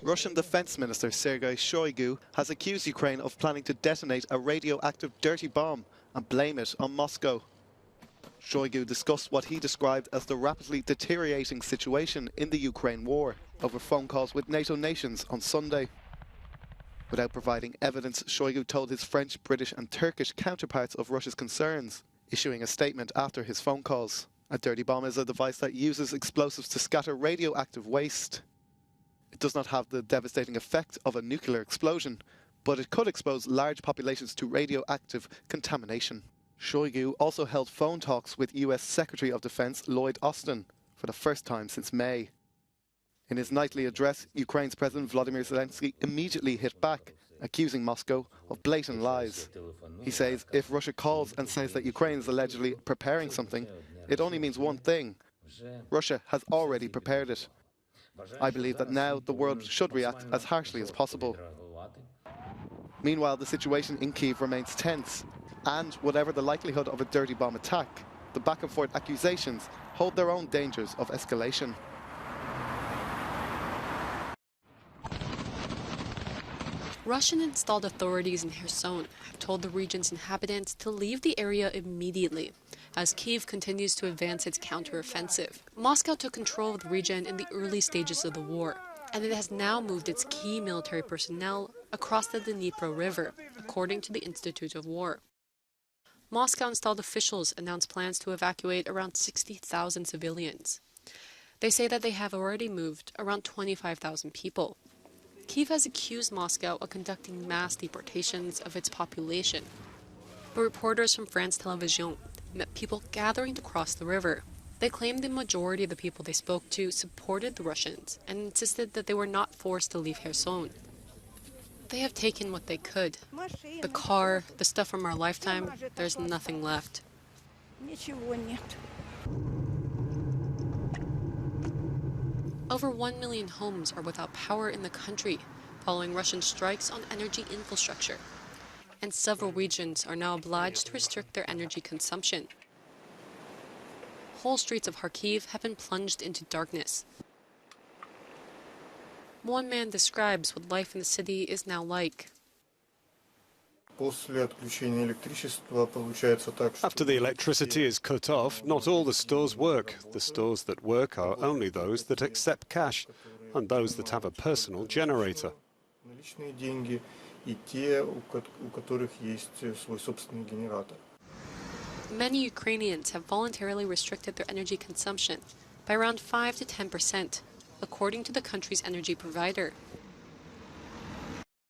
Russian Defense Minister Sergei Shoigu has accused Ukraine of planning to detonate a radioactive dirty bomb and blame it on Moscow. Shoigu discussed what he described as the rapidly deteriorating situation in the Ukraine war over phone calls with NATO nations on Sunday. Without providing evidence, Shoigu told his French, British and Turkish counterparts of Russia's concerns, issuing a statement after his phone calls. A dirty bomb is a device that uses explosives to scatter radioactive waste. It does not have the devastating effect of a nuclear explosion, but it could expose large populations to radioactive contamination. Shoigu also held phone talks with US Secretary of Defense Lloyd Austin for the first time since May. In his nightly address, Ukraine's President Volodymyr Zelenskyy immediately hit back, accusing Moscow of blatant lies. He says if Russia calls and says that Ukraine is allegedly preparing something, it only means one thing: Russia has already prepared it. I believe that now the world should react as harshly as possible. Meanwhile, the situation in Kyiv remains tense, and whatever the likelihood of a dirty bomb attack, the back-and-forth accusations hold their own dangers of escalation. Russian-installed authorities in Kherson have told the region's inhabitants to leave the area immediately, as Kyiv continues to advance its counteroffensive. Moscow took control of the region in the early stages of the war, and it has now moved its key military personnel across the Dnipro River, according to the Institute of War. Moscow-installed officials announced plans to evacuate around 60,000 civilians. They say that they have already moved around 25,000 people. Kyiv has accused Moscow of conducting mass deportations of its population. But reporters from France Television met people gathering to cross the river. They claimed the majority of the people they spoke to supported the Russians and insisted that they were not forced to leave Kherson. They have taken what they could. The car, the stuff from our lifetime, there's nothing left. Over 1 million homes are without power in the country, following Russian strikes on energy infrastructure. And several regions are now obliged to restrict their energy consumption. Whole streets of Kharkiv have been plunged into darkness. One man describes what life in the city is now like. After the electricity is cut off, not all the stores work. The stores that work are only those that accept cash and those that have a personal generator. Many Ukrainians have voluntarily restricted their energy consumption by around 5 to 10%, according to the country's energy provider.